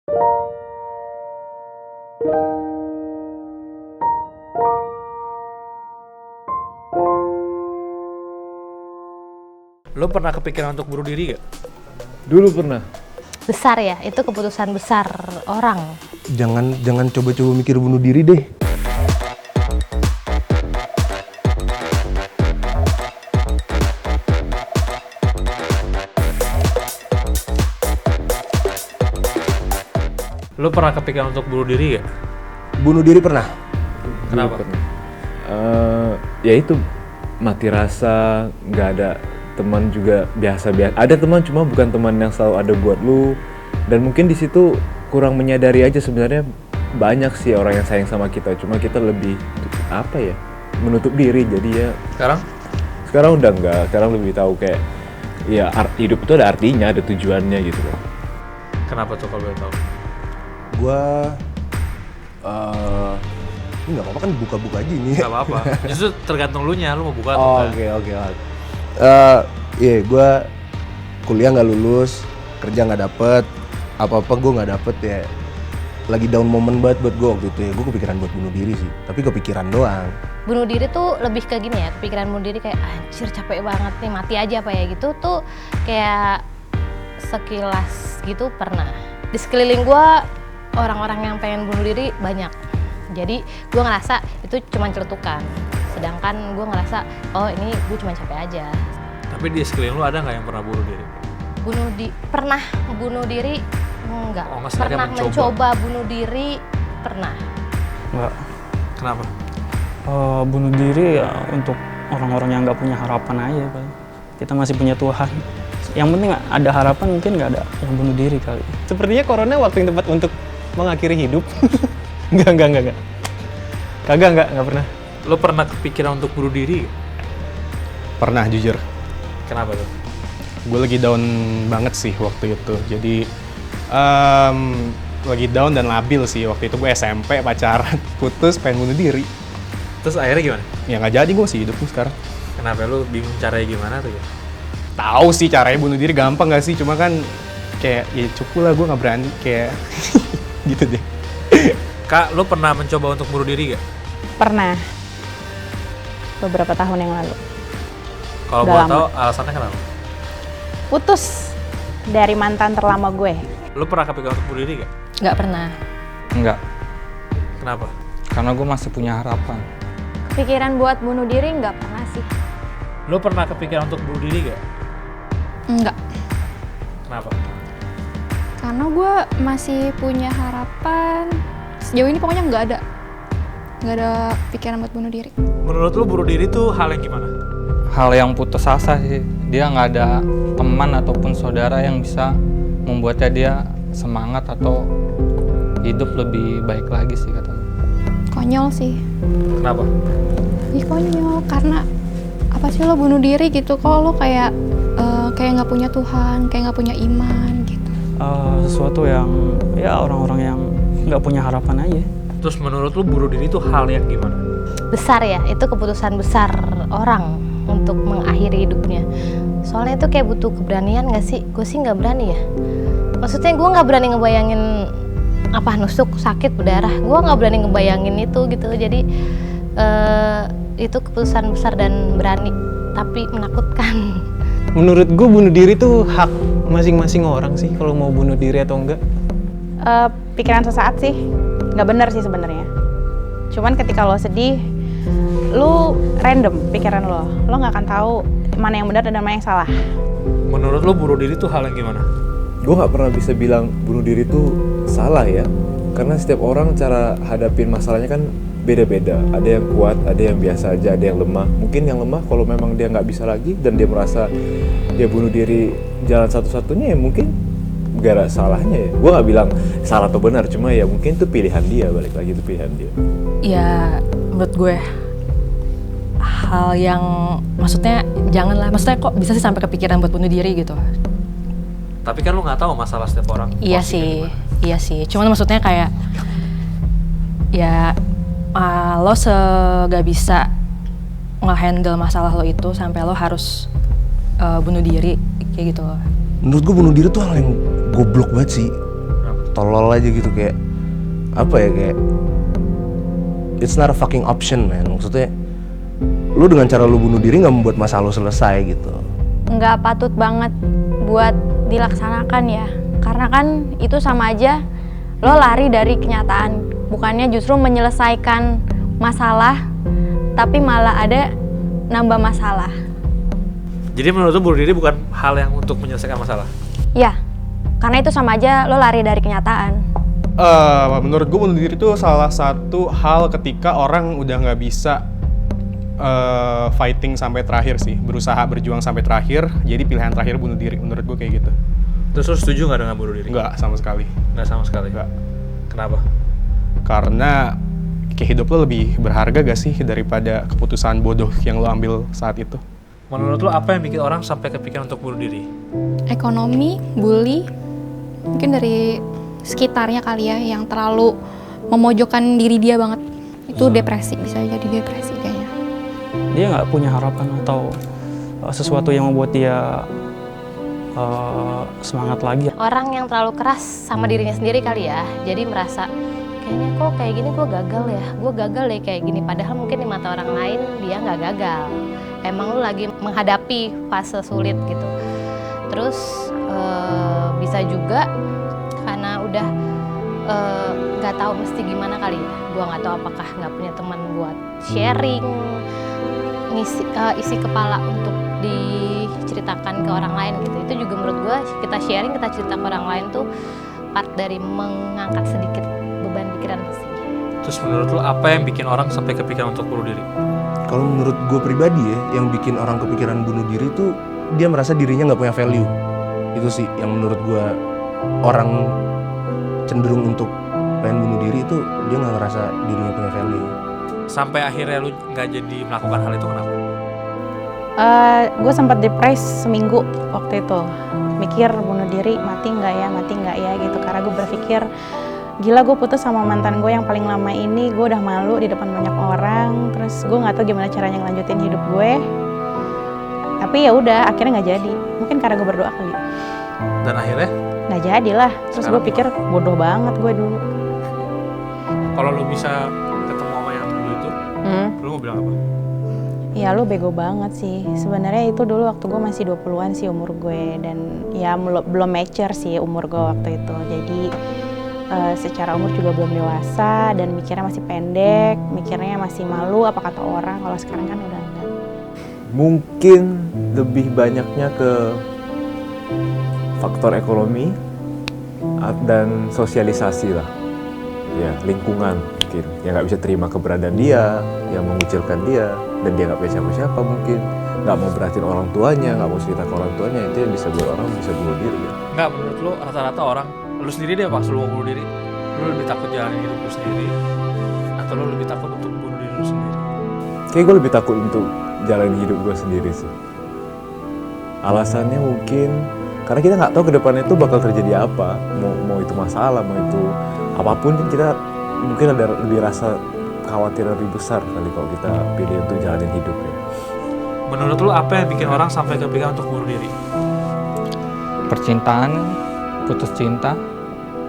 Lo pernah kepikiran untuk bunuh diri gak? Dulu pernah. Besar ya, itu keputusan besar orang. Jangan coba-coba mikir bunuh diri deh. Lo pernah kepikiran untuk bunuh diri gak? Bunuh diri pernah. Kenapa? Ya itu mati rasa, nggak ada teman juga biasa-biasa. Ada teman cuma bukan teman yang selalu ada buat lu. Dan mungkin di situ kurang menyadari aja sebenarnya banyak sih orang yang sayang sama kita. Cuma kita lebih menutup diri. Jadi ya. Sekarang udah enggak. Sekarang lebih tahu kayak ya hidup itu ada artinya, ada tujuannya gitu loh. Kenapa tuh kalau boleh tahu? Ini nggak apa-apa kan buka-buka aja ini. Gak apa-apa. Justru tergantung lu nya, lu mau buka atau enggak. Oke. Gue kuliah nggak lulus, kerja nggak dapet, apa-apa gue nggak dapet ya. Lagi down moment banget buat gue waktu itu ya. Gue kepikiran buat bunuh diri sih, tapi kepikiran doang. Bunuh diri tuh lebih ke gini ya, kepikiran bunuh diri kayak anjir capek banget nih, mati aja apa ya gitu tuh kayak sekilas gitu pernah. Di sekeliling gue orang-orang yang pengen bunuh diri banyak. Jadi gue ngerasa itu cuma celetukan. Sedangkan gue ngerasa oh ini gue cuma capek aja. Tapi di sekeliling lu ada nggak yang pernah bunuh diri? Pernah bunuh diri enggak. Oh, nggak sengaja Pernah mencoba bunuh diri pernah. Enggak. Kenapa? Bunuh diri ya untuk orang-orang yang nggak punya harapan aja kali. Kita masih punya Tuhan. Yang penting ada harapan, mungkin nggak ada yang bunuh diri kali. Sepertinya corona waktu yang tepat untuk mengakhiri hidup. Enggak. Kagak pernah. Lo pernah kepikiran untuk bunuh diri gak? Pernah, jujur. Kenapa tuh? Gue lagi down banget sih waktu itu. Jadi lagi down dan labil sih. Waktu itu gue SMP, pacaran, putus, pengen bunuh diri. Terus akhirnya gimana? Ya nggak jadi, gue masih hidup nih sekarang. Kenapa? Lo bingung caranya gimana tuh ya? Tahu sih caranya bunuh diri gampang nggak sih? Cuma kan kayak ya cukup lah, gue nggak berani kayak gitu deh. Kak, lo pernah mencoba untuk bunuh diri gak? Pernah. Beberapa tahun yang lalu. Kalau Udah boleh lama. tahu alasannya kenapa? Putus dari mantan terlama gue. Lo pernah kepikiran untuk bunuh diri gak? Nggak pernah. Enggak, Kenapa? karena gue masih punya harapan. Kepikiran buat bunuh diri nggak pernah sih. Lo pernah kepikiran untuk bunuh diri gak? Enggak. Kenapa? Karena gue masih punya harapan. Sejauh ini pokoknya nggak ada pikiran buat bunuh diri. Menurut lo bunuh diri tuh hal yang gimana? Hal yang putus asa sih, dia nggak ada teman ataupun saudara yang bisa membuatnya dia semangat atau hidup lebih baik lagi sih katanya. Konyol sih. Kenapa? Ih konyol, karena apa sih lo bunuh diri gitu? Kok lo kayak nggak punya Tuhan, kayak nggak punya iman gitu. Sesuatu yang ya orang-orang yang nggak punya harapan aja. Terus menurut lo bunuh diri tuh hal yang gimana? Besar ya, itu keputusan besar orang untuk mengakhiri hidupnya. Soalnya itu kayak butuh keberanian gak sih? Gue sih nggak berani ya. Maksudnya gue nggak berani ngebayangin nusuk, sakit, berdarah. Gue nggak berani ngebayangin itu gitu. Jadi itu keputusan besar dan berani, tapi menakutkan. Menurut gue bunuh diri tuh hak masing-masing orang sih kalau mau bunuh diri atau enggak. Pikiran sesaat sih, nggak bener sih sebenarnya. Cuman ketika lo sedih, lo random pikiran lo nggak akan tahu mana yang benar dan mana yang salah. Menurut lo bunuh diri tuh hal yang gimana? Gue nggak pernah bisa bilang bunuh diri itu salah ya, karena setiap orang cara hadapin masalahnya kan beda-beda. Ada yang kuat, ada yang biasa aja, ada yang lemah. Mungkin yang lemah kalau memang dia nggak bisa lagi dan dia merasa dia bunuh diri jalan satu-satunya ya mungkin gak ada salahnya ya. Gue nggak bilang salah atau benar, cuma ya mungkin itu pilihan dia, balik lagi itu pilihan dia. Ya menurut gue hal yang maksudnya kok bisa sih sampai kepikiran buat bunuh diri gitu. Tapi kan lo nggak tahu masalah setiap orang. Iya sih. Cuman maksudnya kayak ya lo gak bisa nge-handle masalah lo itu sampai lo harus bunuh diri kayak gitu loh. Menurut gue bunuh diri tuh hal yang goblok banget sih. tolol aja gitu, kayak apa ya, kayak it's not a fucking option man. Maksudnya lu dengan cara lu bunuh diri nggak membuat masalah lu selesai gitu. Nggak patut banget buat dilaksanakan ya, karena kan itu sama aja lo lari dari kenyataan, bukannya justru menyelesaikan masalah tapi malah ada nambah masalah. Jadi menurut lu bunuh diri bukan hal yang untuk menyelesaikan masalah? Ya, karena itu sama aja lo lari dari kenyataan. Menurut gue bunuh diri itu salah satu hal ketika orang udah nggak bisa fighting sampai terakhir sih, berusaha berjuang sampai terakhir, jadi pilihan terakhir bunuh diri. Menurut gue kayak gitu. Terus lu setuju nggak dengan bunuh diri? Nggak sama sekali. Nggak sama sekali? Nggak. Kenapa? Karena kayak hidup lo lebih berharga gak sih daripada keputusan bodoh yang lo ambil saat itu. Menurut lu apa yang bikin orang sampai kepikiran untuk bunuh diri? Ekonomi, bully, mungkin dari sekitarnya kali ya, yang terlalu memojokkan diri dia banget. Itu depresi, bisa jadi depresi kayaknya. Dia nggak punya harapan atau sesuatu yang membuat dia semangat lagi. Orang yang terlalu keras sama dirinya sendiri kali ya, jadi merasa kayaknya kok kayak gini gue gagal deh kayak gini, padahal mungkin di mata orang lain dia nggak gagal, emang lu lagi menghadapi fase sulit gitu. Terus bisa juga karena udah nggak tahu mesti gimana kali ya, gue nggak tahu apakah nggak punya teman buat sharing, isi kepala untuk diceritakan ke orang lain gitu. Itu juga menurut gue kita sharing, kita cerita ke orang lain tuh part dari mengangkat sedikit beban pikiran sih. Terus menurut lu apa yang bikin orang sampai kepikiran untuk bunuh diri? Kalau menurut gue pribadi ya, yang bikin orang kepikiran bunuh diri tuh dia merasa dirinya nggak punya value. Itu sih yang menurut gue orang cenderung untuk pengen bunuh diri itu, dia nggak ngerasa dirinya punya value. Sampai akhirnya lu nggak jadi melakukan hal itu, kenapa? Gue sempat depres seminggu waktu itu, mikir bunuh diri, mati nggak ya gitu, karena gue berpikir gila, gue putus sama mantan gue yang paling lama ini, gue udah malu di depan banyak orang, terus gue nggak tahu gimana caranya ngelanjutin hidup gue. Tapi ya udah, akhirnya nggak jadi, mungkin karena gue berdoa kali. Dan akhirnya Nggak jadi lah, terus gue pikir bodoh banget gue dulu. kalau lu bisa ketemu sama yang dulu itu, lu mau bilang apa? Ya lu bego banget sih. Sebenarnya itu dulu waktu gue masih 20-an sih umur gue, dan ya belum mature sih umur gue waktu itu. Jadi secara umur juga belum dewasa dan mikirnya masih pendek, mikirnya masih malu apa kata orang. Kalau sekarang kan udah enggak. Mungkin lebih banyaknya ke faktor ekonomi dan sosialisasi lah. Ya, lingkungan mungkin yang nggak bisa terima keberadaan dia, yang mengucilkan dia, dan dia nggak punya siapa-siapa, mungkin nggak mau berhatiin orang tuanya, nggak mau cerita ke orang tuanya, itu yang bisa buat orang bisa bunuh diri ya. Nggak, menurut lu rata-rata orang, lu sendiri deh pas lu mau bunuh diri, lu lebih takut jalanin hidup lu sendiri atau lu lebih takut untuk bunuh diri lu sendiri? Kayak gue lebih takut untuk jalanin hidup gue sendiri sih. Alasannya mungkin karena kita nggak tahu ke depannya itu bakal terjadi apa, mau itu masalah, mau itu apapun, kita mungkin ada lebih rasa khawatir lebih besar kali kalau kita pilih untuk jalanin hidup ya. Menurut lu apa yang bikin orang sampai kepikiran untuk bunuh diri? Percintaan, putus cinta,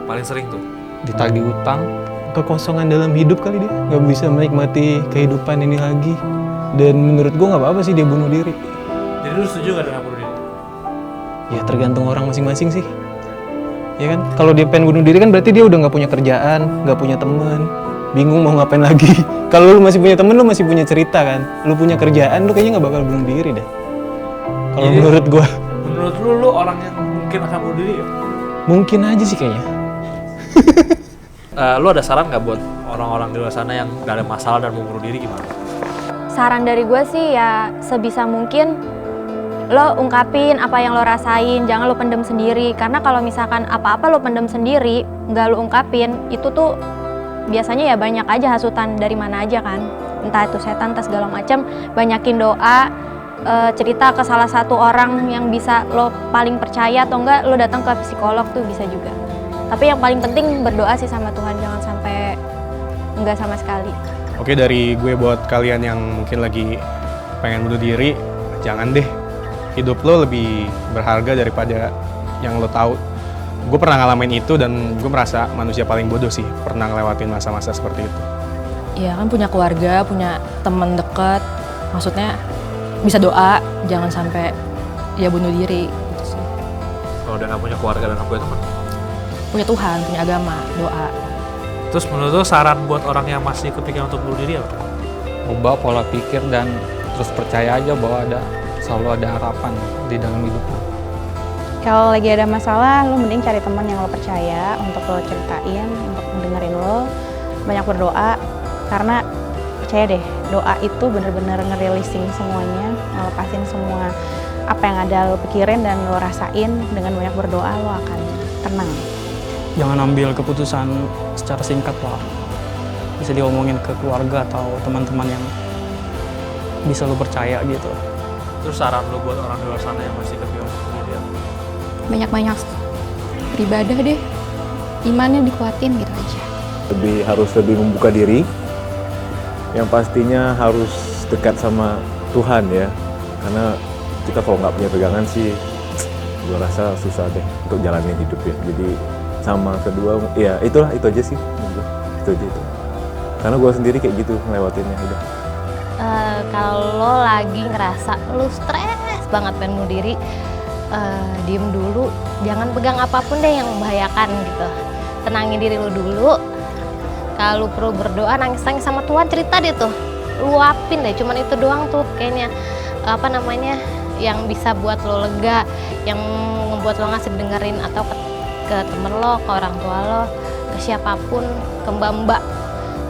Paling sering tuh ditagih utang. Kekosongan dalam hidup kali dia, nggak bisa menikmati kehidupan ini lagi. Dan menurut gue nggak apa-apa sih dia bunuh diri. Jadi lu setuju nggak dengan bunuh diri? Ya tergantung orang masing-masing sih. Ya kan, kalau dia pengen bunuh diri kan berarti dia udah nggak punya kerjaan, nggak punya teman, bingung mau ngapain lagi. Kalau lu masih punya temen, lu masih punya cerita kan, lu punya kerjaan, lu kayaknya nggak bakal bunuh diri deh. Kalau menurut gua. Menurut lu orang yang mungkin akan bunuh diri ya? Mungkin aja sih kayaknya. Lu ada saran nggak buat orang-orang di luar sana yang nggak ada masalah dan mau bunuh diri gimana? Saran dari gue sih ya sebisa mungkin lo ungkapin apa yang lo rasain, jangan lo pendem sendiri. Karena kalau misalkan apa-apa lo pendem sendiri, nggak lo ungkapin, itu tuh biasanya ya banyak aja hasutan dari mana aja kan. Entah itu setan, entah segala macam. Banyakin doa, cerita ke salah satu orang yang bisa lo paling percaya, atau enggak lo datang ke psikolog tuh bisa juga. Tapi yang paling penting berdoa sih sama Tuhan, jangan sampai enggak sama sekali. Oke, dari gue buat kalian yang mungkin lagi pengen bunuh diri, jangan deh. Hidup lo lebih berharga daripada yang lo tahu. gue pernah ngalamin itu dan gue merasa manusia paling bodoh sih pernah ngelewatin masa-masa seperti itu. Iya kan punya keluarga, punya teman dekat, maksudnya bisa doa, jangan sampai ya bunuh diri gitu sih. Kalau udah nggak punya keluarga dan nggak punya teman. Punya Tuhan, punya agama, doa. Terus menurut lo saran buat orang yang masih kepikiran untuk bunuh diri apa? Ubah pola pikir dan terus percaya aja bahwa selalu ada harapan di dalam hidup lo. Kalau lagi ada masalah, lo mending cari teman yang lo percaya untuk lo ceritain, untuk dengerin lo, banyak berdoa, karena percaya deh, doa itu bener-bener nge-releasing semuanya, ngelepasin semua apa yang ada lo pikirin dan lo rasain. Dengan banyak berdoa lo akan tenang. Jangan ambil keputusan secara singkat lah. Bisa diomongin ke keluarga atau teman-teman yang bisa lo percaya gitu. Terus saran lo buat orang di luar sana yang masih kepikiran untuk bunuh diri apa? Banyak-banyak beribadah deh, imannya dikuatin gitu aja. Harus lebih membuka diri, yang pastinya harus dekat sama Tuhan ya, karena kita kalau nggak punya pegangan sih gue rasa susah deh untuk jalanin hidup ya. Jadi sama kedua ya itu aja sih menurut gue. Itu karena gue sendiri kayak gitu ngelewatinnya udah. Kalau lo lagi ngerasa lo stres banget pengen bunuh diri, diem dulu, jangan pegang apapun deh yang membahayakan gitu. Tenangin diri lo dulu. Kalau perlu berdoa, nangis-nangis sama Tuhan, cerita deh tuh, luapin deh. Cuman itu doang tuh kayaknya yang bisa buat lo lega, yang membuat lo ngasih dengerin atau ke temen lo, ke orang tua lo, ke siapapun, ke mbak-mbak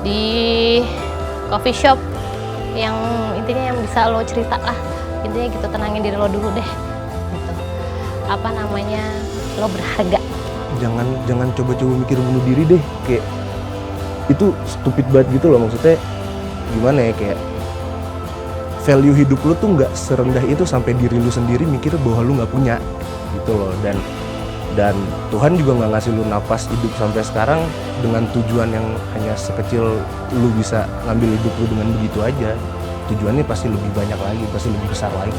di coffee shop, yang intinya yang bisa lo cerita lah. Intinya gitu, tenangin diri lo dulu deh gitu. Lo berharga. Jangan coba-coba mikir bunuh diri deh, kayak itu stupid banget gitu loh. Maksudnya gimana ya, kayak value hidup lu tuh nggak serendah itu sampai diri lu sendiri mikir bahwa lu nggak punya gitu loh. Dan Tuhan juga nggak ngasih lu napas hidup sampai sekarang dengan tujuan yang hanya sekecil lu bisa ngambil hidup lu dengan begitu aja. Tujuannya pasti lebih banyak lagi, pasti lebih besar lagi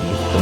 gitu.